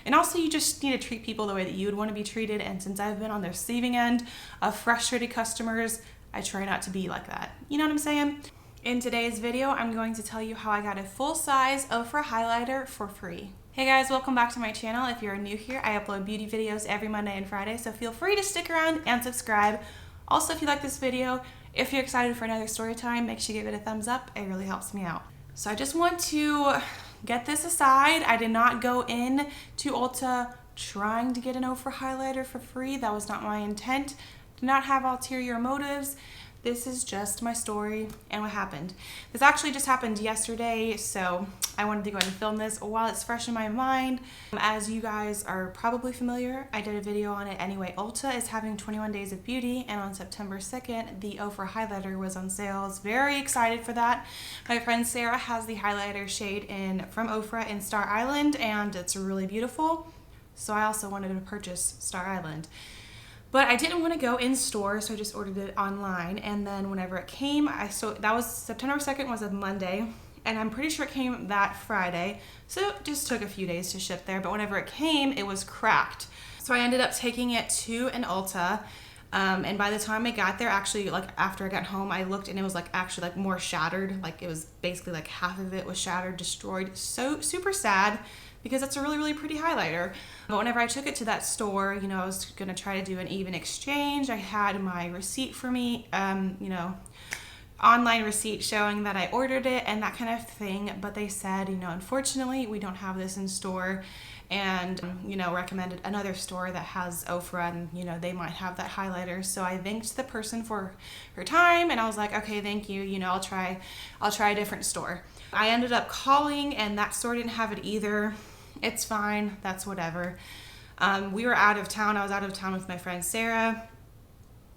And also you just need to treat people the way that you would want to be treated. And since I've been on the receiving end of frustrated customers, I try not to be like that. You know what I'm saying? In today's video, I'm going to tell you how I got a full-size Ofra highlighter for free. Hey guys, welcome back to my channel. If you're new here, I upload beauty videos every Monday and Friday, so feel free to stick around and subscribe. Also, if you like this video, if you're excited for another story time, make sure you give it a thumbs up. It really helps me out. So I just want to get this aside. I did not go in to Ulta trying to get an Ofra highlighter for free. That was not my intent. Did not have ulterior motives. This is just my story and what happened. This actually just happened yesterday, so I wanted to go ahead and film this while it's fresh in my mind. As you guys are probably familiar, I did a video on it anyway. Ulta is having 21 Days of Beauty, and on September 2nd, the Ofra highlighter was on sale. I was very excited for that. My friend Sarah has the highlighter shade from Ofra in Star Island, and it's really beautiful. So I also wanted to purchase Star Island. But I didn't want to go in store, so I just ordered it online. And then whenever it came, that was September 2nd was a Monday, and I'm pretty sure it came that Friday. So it just took a few days to ship there, but whenever it came, it was cracked. So I ended up taking it to an Ulta, and by the time I got there, actually, like after I got home, I looked and it was like actually like more shattered. Like it was basically like half of it was shattered, destroyed. So super sad, because it's a really, really pretty highlighter. But whenever I took it to that store, you know, I was gonna try to do an even exchange. I had my receipt for me, you know, online receipt showing that I ordered it and that kind of thing. But they said, you know, unfortunately, we don't have this in store, and, you know, recommended another store that has Ofra, and, you know, they might have that highlighter. So I thanked the person for her time, and I was like, okay, thank you, you know, I'll try a different store. I ended up calling, and that store didn't have it either. It's fine, that's whatever. We were out of town. I was out of town with my friend Sarah.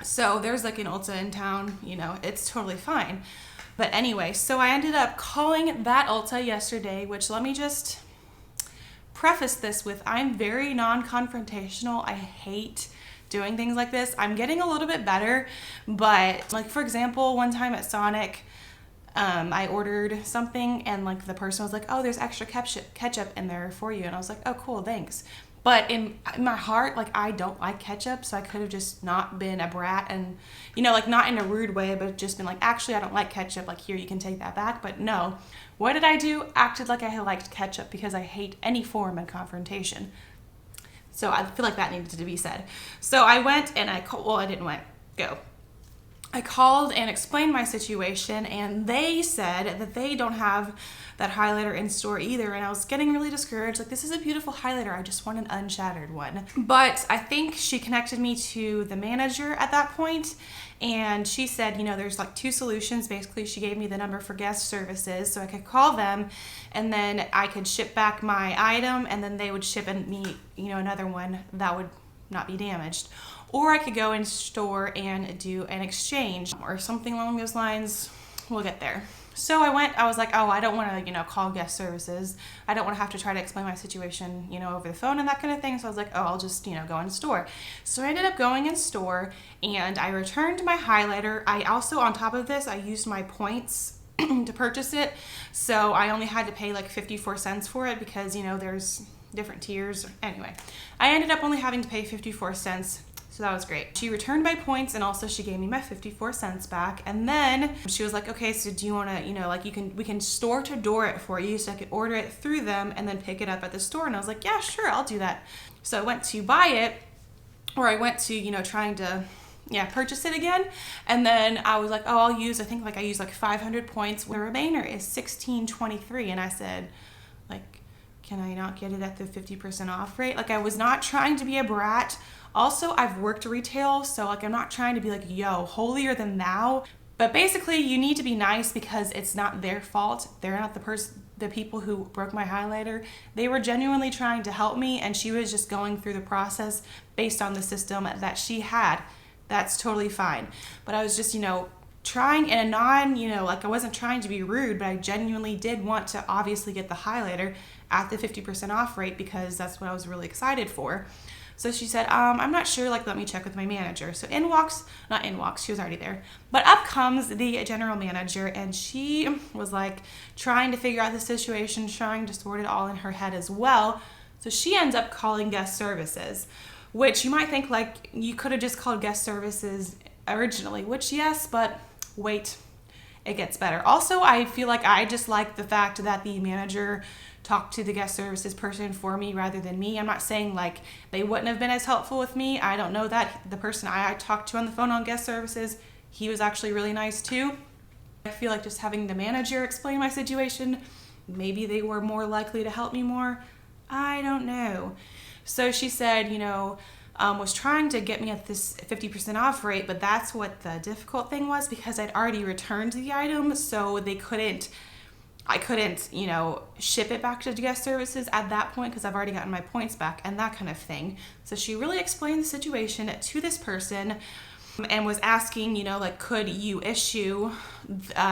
So there's like an Ulta in town, you know, it's totally fine. But anyway, so I ended up calling that Ulta yesterday, which, let me just preface this with, I'm very non-confrontational. I hate doing things like this. I'm getting a little bit better, but like, for example, one time at Sonic, I ordered something and like the person was like, oh, there's extra ketchup in there for you. And I was like, oh, cool, thanks. But in my heart, like, I don't like ketchup, so I could have just not been a brat and, you know, like, not in a rude way, but just been like, actually, I don't like ketchup. Like, here, you can take that back. But no, what did I do? Acted like I liked ketchup, because I hate any form of confrontation. So I feel like that needed to be said. So I went and I called and explained my situation, and they said that they don't have that highlighter in store either. And I was getting really discouraged. Like, this is a beautiful highlighter. I just want an unshattered one. But I think she connected me to the manager at that point, and she said, you know, there's like two solutions. Basically, she gave me the number for guest services so I could call them, and then I could ship back my item, and then they would ship me, you know, another one that would not be damaged. Or I could go in store and do an exchange or something along those lines. We'll get there. So I was like, oh, I don't want to, you know, call guest services. I don't want to have to try to explain my situation, you know, over the phone and that kind of thing. So I was like, oh, I'll just, you know, go in store. So I ended up going in store, and I returned my highlighter. I also, on top of this, I used my points to purchase it. So I only had to pay like 54 cents for it, because, you know, there's different tiers. Anyway, I ended up only having to pay 54 cents. So that was great. She returned my points, and also she gave me my 54 cents back. And then she was like, okay, so do you want to, you know, like, we can store to door it for you, so I could order it through them and then pick it up at the store. And I was like, yeah, sure, I'll do that. So I went to buy it, or I went to, you know, trying to, purchase it again. And then I was like, oh, I used like 500 points. The remainder is 1623. And I said, like, can I not get it at the 50% off rate? Like, I was not trying to be a brat. Also, I've worked retail, so like, I'm not trying to be like, yo, holier than thou. But basically, you need to be nice, because it's not their fault. They're not the people who broke my highlighter. They were genuinely trying to help me, and she was just going through the process based on the system that she had. That's totally fine. But I was just, you know, trying in a like, I wasn't trying to be rude, but I genuinely did want to obviously get the highlighter at the 50% off rate, because that's what I was really excited for. So she said, I'm not sure, like, let me check with my manager. So not in walks, she was already there. But up comes the general manager, and she was like trying to figure out the situation, trying to sort it all in her head as well. So she ends up calling guest services, which you might think like you could have just called guest services originally, which yes, but wait, it gets better. Also, I feel like I just like the fact that the manager talked to the guest services person for me rather than me. I'm not saying like they wouldn't have been as helpful with me. I don't know that. The person I talked to on the phone on guest services, he was actually really nice too. I feel like just having the manager explain my situation, maybe they were more likely to help me more. I don't know. So she said, was trying to get me at this 50% off rate, but that's what the difficult thing was because I'd already returned the item, so I couldn't, ship it back to guest services at that point because I've already gotten my points back and that kind of thing. So she really explained the situation to this person and was asking, could you issue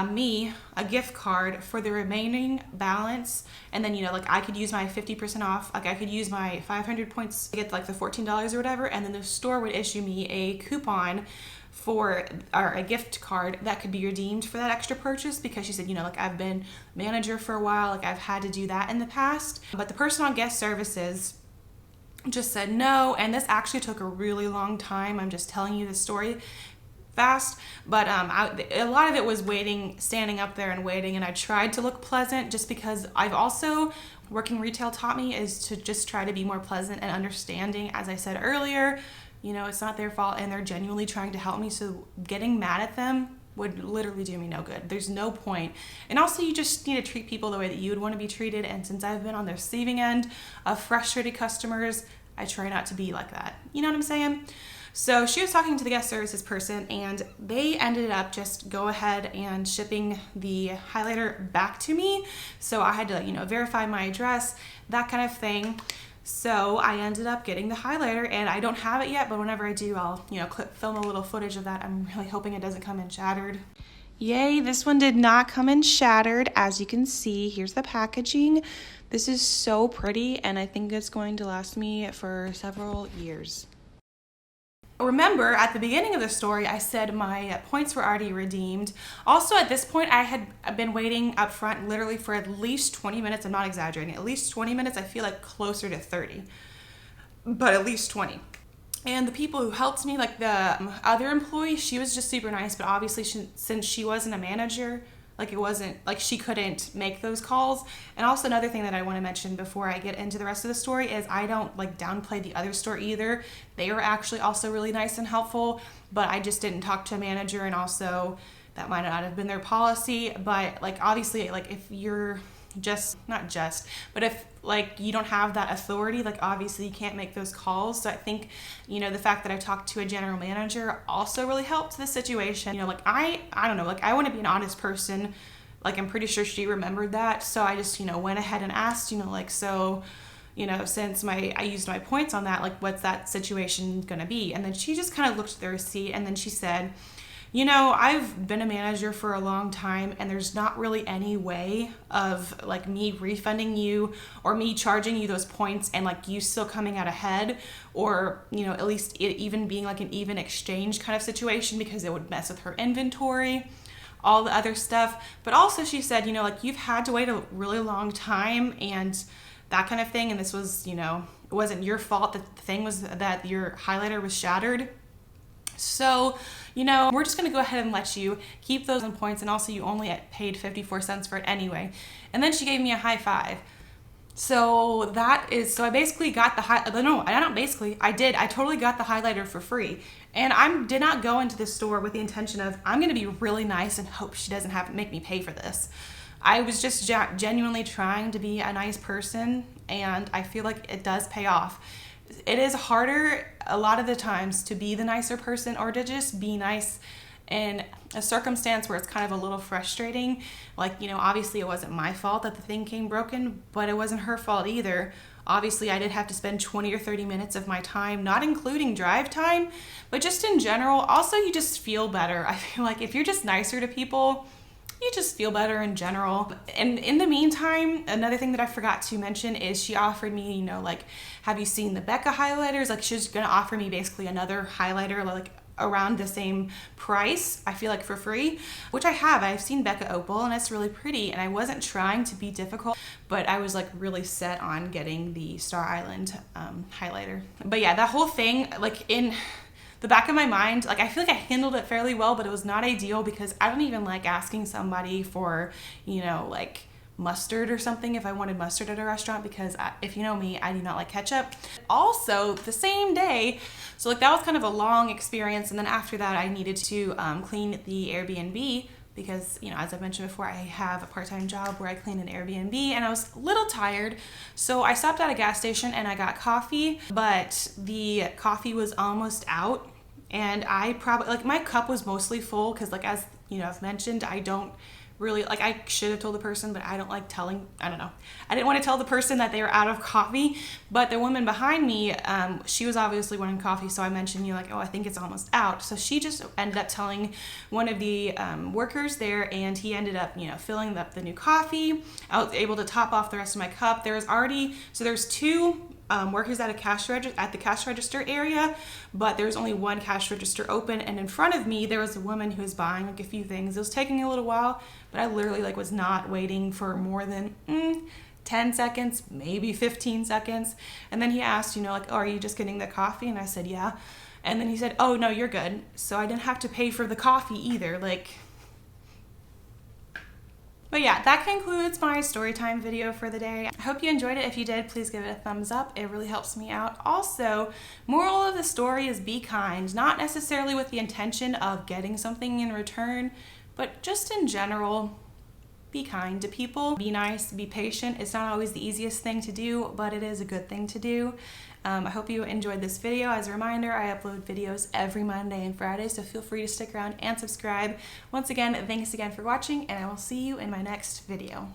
me a gift card for the remaining balance? And then, I could use my 50% off. Like I could use my 500 points to get like the $14 or whatever. And then the store would issue me a coupon or a gift card that could be redeemed for that extra purchase because she said, I've been manager for a while. Like I've had to do that in the past. But the person on guest services just said no, and this actually took a really long time. I'm just telling you the story fast, but a lot of it was standing up there and waiting, and I tried to look pleasant just because I've also, working retail taught me is to just try to be more pleasant and understanding. As I said earlier, it's not their fault and they're genuinely trying to help me, so getting mad at them would literally do me no good. There's no point. And also you just need to treat people the way that you would want to be treated. And since I've been on the receiving end of frustrated customers, I try not to be like that. You know what I'm saying? So she was talking to the guest services person and they ended up just go ahead and shipping the highlighter back to me. So I had to, verify my address, that kind of thing. So I ended up getting the highlighter and I don't have it yet, but whenever I do, I'll, film a little footage of that. I'm really hoping it doesn't come in shattered. Yay, this one did not come in shattered. As you can see, here's the packaging. This is so pretty and I think it's going to last me for several years. Remember, at the beginning of the story, I said my points were already redeemed. Also, at this point, I had been waiting up front literally for at least 20 minutes. I'm not exaggerating. At least 20 minutes. I feel like closer to 30, but at least 20. And the people who helped me, like the other employee, she was just super nice, but obviously since she wasn't a manager, like it wasn't, like she couldn't make those calls. And also another thing that I want to mention before I get into the rest of the story is I don't like downplay the other store either. They were actually also really nice and helpful, but I just didn't talk to a manager, and also that might not have been their policy. But like obviously, like if you're but if like you don't have that authority, like obviously you can't make those calls. So I think, the fact that I talked to a general manager also really helped the situation. Like I don't know, like I want to be an honest person. Like I'm pretty sure she remembered that. So I just, went ahead and asked, since I used my points on that, like what's that situation gonna be? And then she just kind of looked at the receipt and then she said, I've been a manager for a long time and there's not really any way of like me refunding you or me charging you those points and like you still coming out ahead, or, at least it even being like an even exchange kind of situation, because it would mess with her inventory, all the other stuff. But also she said, like you've had to wait a really long time and that kind of thing. And this was, it wasn't your fault. The thing was that your highlighter was shattered. So, we're just going to go ahead and let you keep those in points, and also you only paid 54 cents for it anyway. And then she gave me a high five. So I basically got I totally got the highlighter for free. And I did not go into the store with the intention of, I'm going to be really nice and hope she doesn't have to make me pay for this. I was just genuinely trying to be a nice person, and I feel like it does pay off. It is harder a lot of the times to be the nicer person or to just be nice in a circumstance where it's kind of a little frustrating. Like, obviously it wasn't my fault that the thing came broken, but it wasn't her fault either. Obviously I did have to spend 20 or 30 minutes of my time, not including drive time, but just in general. Also, you just feel better. I feel like if you're just nicer to people, you just feel better in general. And in the meantime, another thing that I forgot to mention is she offered me, have you seen the Becca highlighters? Like she was gonna offer me basically another highlighter, like around the same price, I feel like for free, which I have. I've seen Becca Opal and it's really pretty, and I wasn't trying to be difficult, but I was like really set on getting the Star Island highlighter. But yeah, that whole thing, like in the back of my mind, like I feel like I handled it fairly well, but it was not ideal because I don't even like asking somebody for, you know, like mustard or something if I wanted mustard at a restaurant, because if you know me, I do not like ketchup. Also, the same day, so like that was kind of a long experience, and then after that I needed to clean the Airbnb because, you know, as I mentioned before, I have a part-time job where I clean an Airbnb, and I was a little tired, so I stopped at a gas station and I got coffee, but the coffee was almost out, and I probably, like, my cup was mostly full because, like, as you know, I've mentioned, I don't really, like, I should have told the person, but I don't like telling, I don't know. I didn't want to tell the person that they were out of coffee, but the woman behind me, she was obviously wanting coffee, so I mentioned, you know, like, oh, I think it's almost out. So she just ended up telling one of the workers there, and he ended up, you know, filling up the new coffee. I was able to top off the rest of my cup. There was already, so there's two workers at the cash register area, but there's only one cash register open, and in front of me there was a woman who was buying like a few things. It was taking a little while, but I literally like was not waiting for more than 10 seconds, maybe 15 seconds. And then he asked, you know, like, oh, are you just getting the coffee? And I said, yeah. And then he said, oh no, you're good. So I didn't have to pay for the coffee either. Like, but yeah, that concludes my story time video for the day. I hope you enjoyed it. If you did, please give it a thumbs up. It really helps me out. Also, moral of the story is be kind, not necessarily with the intention of getting something in return, but just in general, be kind to people, be nice, be patient. It's not always the easiest thing to do, but it is a good thing to do. I hope you enjoyed this video. As a reminder, I upload videos every Monday and Friday, so feel free to stick around and subscribe. Once again, thanks again for watching, and I will see you in my next video.